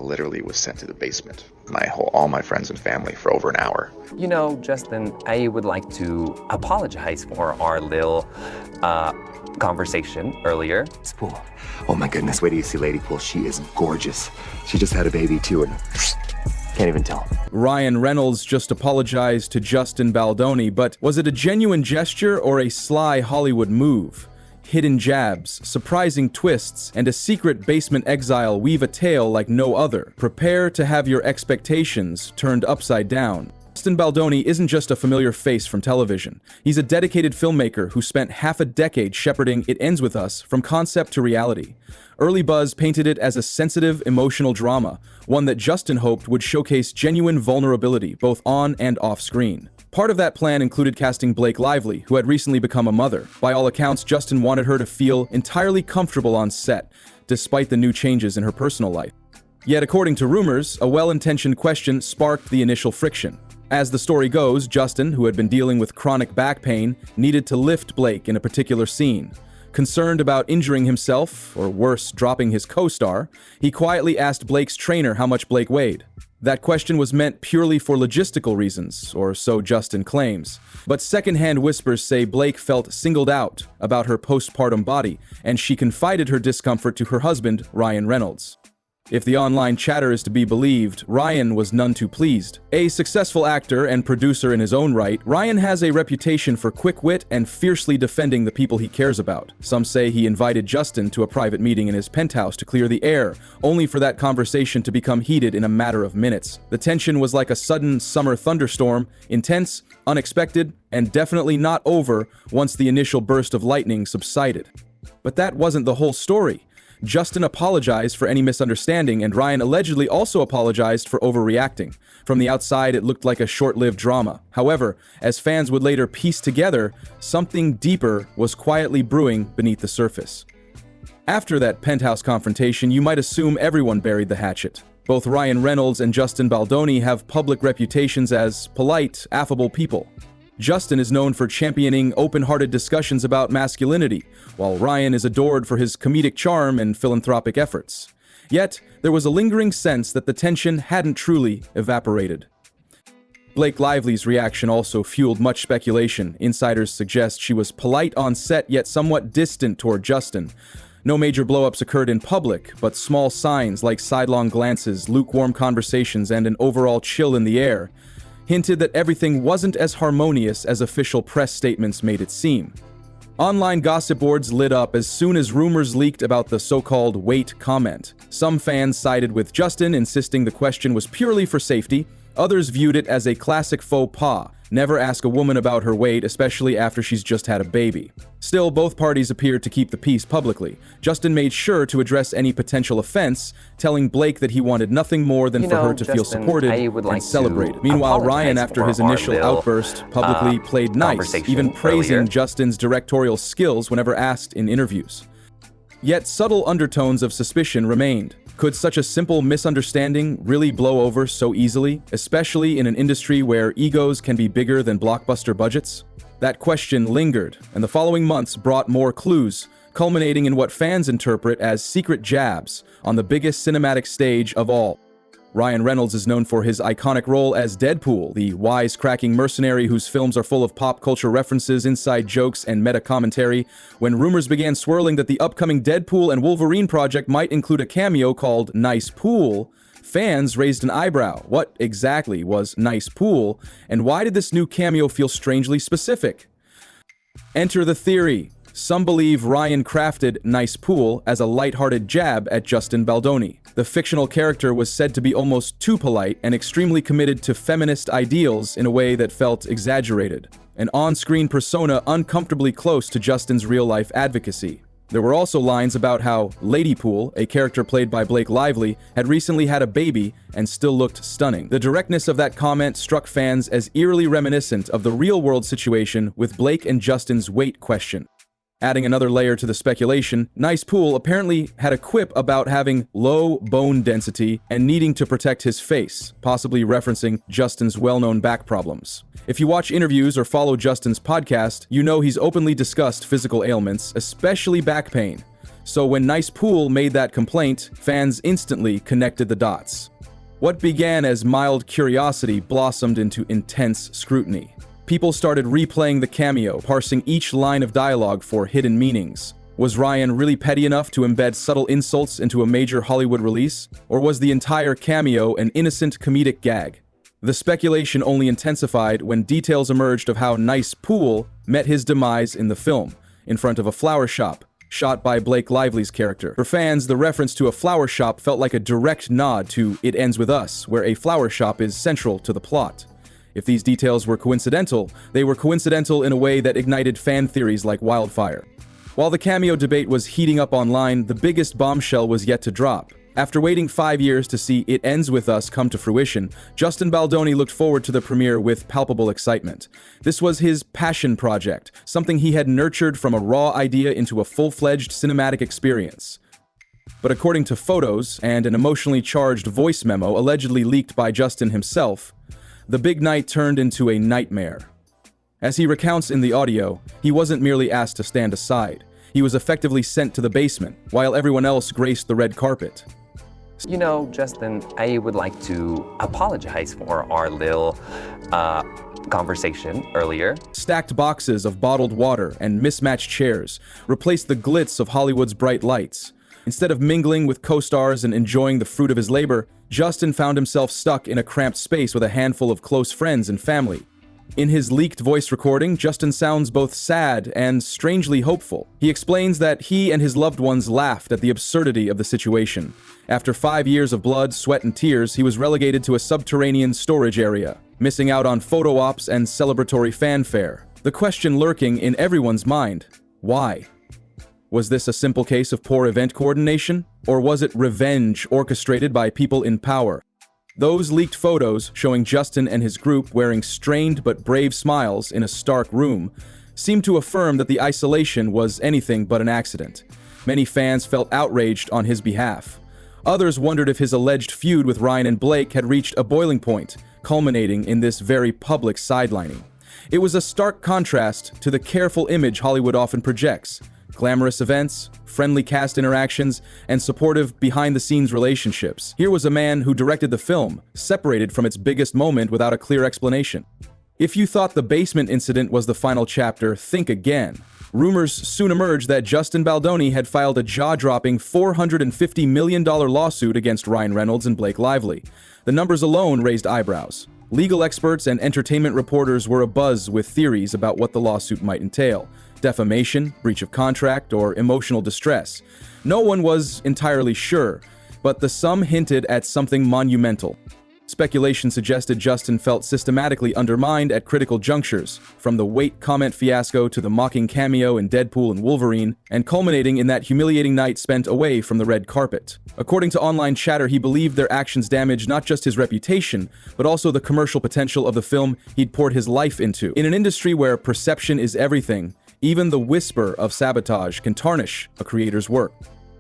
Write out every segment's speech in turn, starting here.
literally was sent to the basement. All my friends and family for over an hour. You know, Justin, I would like to apologize for our little conversation earlier. Pool. Oh my goodness, wait till you see Lady Pool. She is gorgeous. She just had a baby too, and can't even tell. Ryan Reynolds just apologized to Justin Baldoni, but was it a genuine gesture or a sly Hollywood move? Hidden jabs, surprising twists, and a secret basement exile weave a tale like no other. Prepare to have your expectations turned upside down. Justin Baldoni isn't just a familiar face from television. He's a dedicated filmmaker who spent half a decade shepherding It Ends With Us from concept to reality. Early buzz painted it as a sensitive, emotional drama, one that Justin hoped would showcase genuine vulnerability both on and off screen. Part of that plan included casting Blake Lively, who had recently become a mother. By all accounts, Justin wanted her to feel entirely comfortable on set, despite the new changes in her personal life. Yet, according to rumors, a well-intentioned question sparked the initial friction. As the story goes, Justin, who had been dealing with chronic back pain, needed to lift Blake in a particular scene. Concerned about injuring himself, or worse, dropping his co-star, he quietly asked Blake's trainer how much Blake weighed. That question was meant purely for logistical reasons, or so Justin claims. But secondhand whispers say Blake felt singled out about her postpartum body, and she confided her discomfort to her husband, Ryan Reynolds. If the online chatter is to be believed, Ryan was none too pleased. A successful actor and producer in his own right, Ryan has a reputation for quick wit and fiercely defending the people he cares about. Some say he invited Justin to a private meeting in his penthouse to clear the air, only for that conversation to become heated in a matter of minutes. The tension was like a sudden summer thunderstorm, intense, unexpected, and definitely not over once the initial burst of lightning subsided. But that wasn't the whole story. Justin apologized for any misunderstanding, and Ryan allegedly also apologized for overreacting. From the outside, it looked like a short-lived drama. However, as fans would later piece together, something deeper was quietly brewing beneath the surface. After that penthouse confrontation, you might assume everyone buried the hatchet. Both Ryan Reynolds and Justin Baldoni have public reputations as polite, affable people. Justin is known for championing open-hearted discussions about masculinity, while Ryan is adored for his comedic charm and philanthropic efforts. Yet, there was a lingering sense that the tension hadn't truly evaporated. Blake Lively's reaction also fueled much speculation. Insiders suggest she was polite on set yet somewhat distant toward Justin. No major blow-ups occurred in public, but small signs like sidelong glances, lukewarm conversations, and an overall chill in the air hinted that everything wasn't as harmonious as official press statements made it seem. Online gossip boards lit up as soon as rumors leaked about the so-called "wait" comment. Some fans sided with Justin, insisting the question was purely for safety. Others viewed it as a classic faux pas. Never ask a woman about her weight, especially after she's just had a baby. Still, both parties appeared to keep the peace publicly. Justin made sure to address any potential offense, telling Blake that he wanted nothing more than for her to feel supported and celebrated. Meanwhile, Ryan, after his initial outburst, publicly played nice, even praising Justin's directorial skills whenever asked in interviews. Yet subtle undertones of suspicion remained. Could such a simple misunderstanding really blow over so easily, especially in an industry where egos can be bigger than blockbuster budgets? That question lingered, and the following months brought more clues, culminating in what fans interpret as secret jabs on the biggest cinematic stage of all. Ryan Reynolds is known for his iconic role as Deadpool, the wisecracking mercenary whose films are full of pop culture references, inside jokes, and meta-commentary. When rumors began swirling that the upcoming Deadpool and Wolverine project might include a cameo called Nice Pool, fans raised an eyebrow. What exactly was Nice Pool, and why did this new cameo feel strangely specific? Enter the theory. Some believe Ryan crafted Nice Pool as a lighthearted jab at Justin Baldoni. The fictional character was said to be almost too polite and extremely committed to feminist ideals in a way that felt exaggerated. An on-screen persona uncomfortably close to Justin's real-life advocacy. There were also lines about how Lady Pool, a character played by Blake Lively, had recently had a baby and still looked stunning. The directness of that comment struck fans as eerily reminiscent of the real-world situation with Blake and Justin's weight question. Adding another layer to the speculation, Nice Pool apparently had a quip about having low bone density and needing to protect his face, possibly referencing Justin's well-known back problems. If you watch interviews or follow Justin's podcast, you know he's openly discussed physical ailments, especially back pain. So when Nice Pool made that complaint, fans instantly connected the dots. What began as mild curiosity blossomed into intense scrutiny. People started replaying the cameo, parsing each line of dialogue for hidden meanings. Was Ryan really petty enough to embed subtle insults into a major Hollywood release? Or was the entire cameo an innocent comedic gag? The speculation only intensified when details emerged of how Nice Pool met his demise in the film, in front of a flower shop, shot by Blake Lively's character. For fans, the reference to a flower shop felt like a direct nod to It Ends With Us, where a flower shop is central to the plot. If these details were coincidental, they were coincidental in a way that ignited fan theories like wildfire. While the cameo debate was heating up online, the biggest bombshell was yet to drop. After waiting 5 years to see It Ends With Us come to fruition, Justin Baldoni looked forward to the premiere with palpable excitement. This was his passion project, something he had nurtured from a raw idea into a full-fledged cinematic experience. But according to photos and an emotionally charged voice memo allegedly leaked by Justin himself, the big night turned into a nightmare. As he recounts in the audio, he wasn't merely asked to stand aside. He was effectively sent to the basement, while everyone else graced the red carpet. You know, Justin, I would like to apologize for our little conversation earlier. Stacked boxes of bottled water and mismatched chairs replaced the glitz of Hollywood's bright lights. Instead of mingling with co-stars and enjoying the fruit of his labor, Justin found himself stuck in a cramped space with a handful of close friends and family. In his leaked voice recording, Justin sounds both sad and strangely hopeful. He explains that he and his loved ones laughed at the absurdity of the situation. After 5 years of blood, sweat, and tears, he was relegated to a subterranean storage area, missing out on photo ops and celebratory fanfare. The question lurking in everyone's mind: why? Was this a simple case of poor event coordination? Or was it revenge orchestrated by people in power? Those leaked photos showing Justin and his group wearing strained but brave smiles in a stark room seemed to affirm that the isolation was anything but an accident. Many fans felt outraged on his behalf. Others wondered if his alleged feud with Ryan and Blake had reached a boiling point, culminating in this very public sidelining. It was a stark contrast to the careful image Hollywood often projects: glamorous events, friendly cast interactions, and supportive behind-the-scenes relationships. Here was a man who directed the film, separated from its biggest moment without a clear explanation. If you thought the basement incident was the final chapter, think again. Rumors soon emerged that Justin Baldoni had filed a jaw-dropping $450 million lawsuit against Ryan Reynolds and Blake Lively. The numbers alone raised eyebrows. Legal experts and entertainment reporters were abuzz with theories about what the lawsuit might entail: defamation, breach of contract, or emotional distress. No one was entirely sure, but the sum hinted at something monumental. Speculation suggested Justin felt systematically undermined at critical junctures, from the weight comment fiasco to the mocking cameo in Deadpool and Wolverine, and culminating in that humiliating night spent away from the red carpet. According to online chatter, he believed their actions damaged not just his reputation, but also the commercial potential of the film he'd poured his life into. In an industry where perception is everything, even the whisper of sabotage can tarnish a creator's work.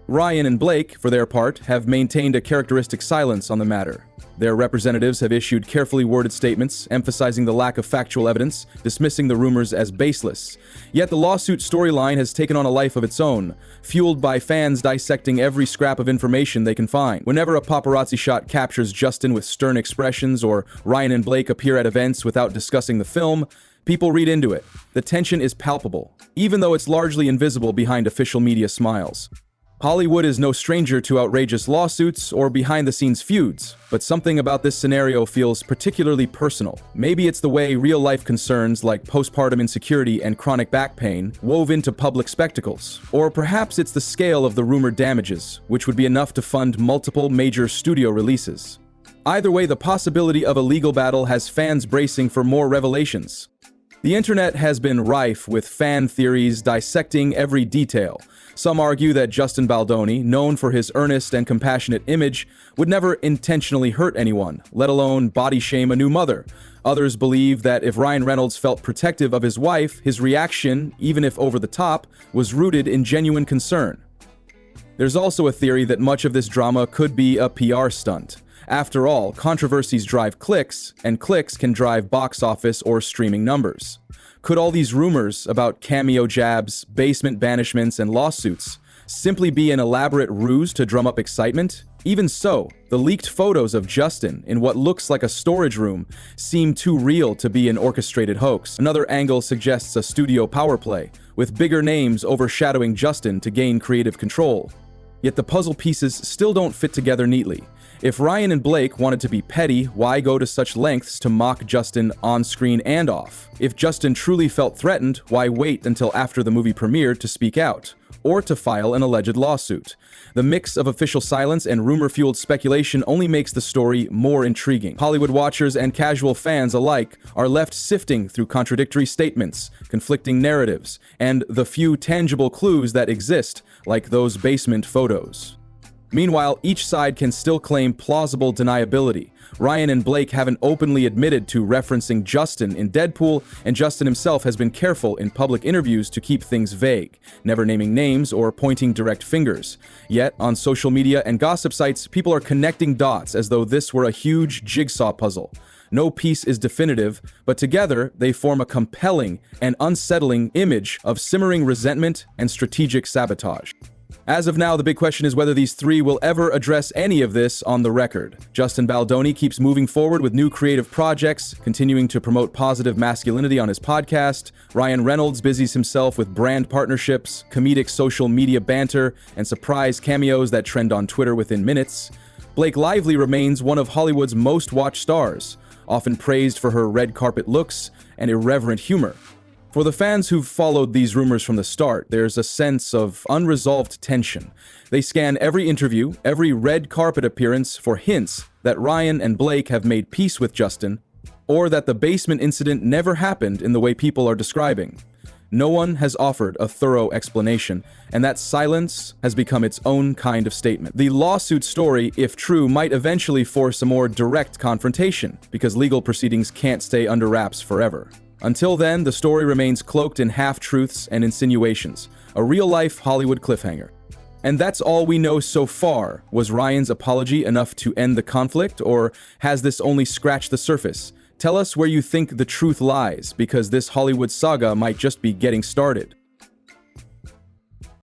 Ryan and Blake, for their part, have maintained a characteristic silence on the matter. Their representatives have issued carefully worded statements, emphasizing the lack of factual evidence, dismissing the rumors as baseless. Yet the lawsuit storyline has taken on a life of its own, fueled by fans dissecting every scrap of information they can find. Whenever a paparazzi shot captures Justin with stern expressions, or Ryan and Blake appear at events without discussing the film, people read into it. The tension is palpable, even though it's largely invisible behind official media smiles. Hollywood is no stranger to outrageous lawsuits or behind-the-scenes feuds, but something about this scenario feels particularly personal. Maybe it's the way real-life concerns like postpartum insecurity and chronic back pain wove into public spectacles. Or perhaps it's the scale of the rumored damages, which would be enough to fund multiple major studio releases. Either way, the possibility of a legal battle has fans bracing for more revelations. The internet has been rife with fan theories dissecting every detail. Some argue that Justin Baldoni, known for his earnest and compassionate image, would never intentionally hurt anyone, let alone body shame a new mother. Others believe that if Ryan Reynolds felt protective of his wife, his reaction, even if over the top, was rooted in genuine concern. There's also a theory that much of this drama could be a PR stunt. After all, controversies drive clicks, and clicks can drive box office or streaming numbers. Could all these rumors about cameo jabs, basement banishments, and lawsuits simply be an elaborate ruse to drum up excitement? Even so, the leaked photos of Justin in what looks like a storage room seem too real to be an orchestrated hoax. Another angle suggests a studio power play, with bigger names overshadowing Justin to gain creative control. Yet the puzzle pieces still don't fit together neatly. If Ryan and Blake wanted to be petty, why go to such lengths to mock Justin on screen and off? If Justin truly felt threatened, why wait until after the movie premiered to speak out? Or to file an alleged lawsuit? The mix of official silence and rumor-fueled speculation only makes the story more intriguing. Hollywood watchers and casual fans alike are left sifting through contradictory statements, conflicting narratives, and the few tangible clues that exist, like those basement photos. Meanwhile, each side can still claim plausible deniability. Ryan and Blake haven't openly admitted to referencing Justin in Deadpool, and Justin himself has been careful in public interviews to keep things vague, never naming names or pointing direct fingers. Yet, on social media and gossip sites, people are connecting dots as though this were a huge jigsaw puzzle. No piece is definitive, but together they form a compelling and unsettling image of simmering resentment and strategic sabotage. As of now, the big question is whether these three will ever address any of this on the record. Justin Baldoni keeps moving forward with new creative projects, continuing to promote positive masculinity on his podcast. Ryan Reynolds busies himself with brand partnerships, comedic social media banter, and surprise cameos that trend on Twitter within minutes. Blake Lively remains one of Hollywood's most watched stars, often praised for her red carpet looks and irreverent humor. For the fans who've followed these rumors from the start, there's a sense of unresolved tension. They scan every interview, every red carpet appearance for hints that Ryan and Blake have made peace with Justin, or that the basement incident never happened in the way people are describing. No one has offered a thorough explanation, and that silence has become its own kind of statement. The lawsuit story, if true, might eventually force a more direct confrontation, because legal proceedings can't stay under wraps forever. Until then, the story remains cloaked in half-truths and insinuations, a real-life Hollywood cliffhanger. And that's all we know so far. Was Ryan's apology enough to end the conflict, or has this only scratched the surface? Tell us where you think the truth lies, because this Hollywood saga might just be getting started.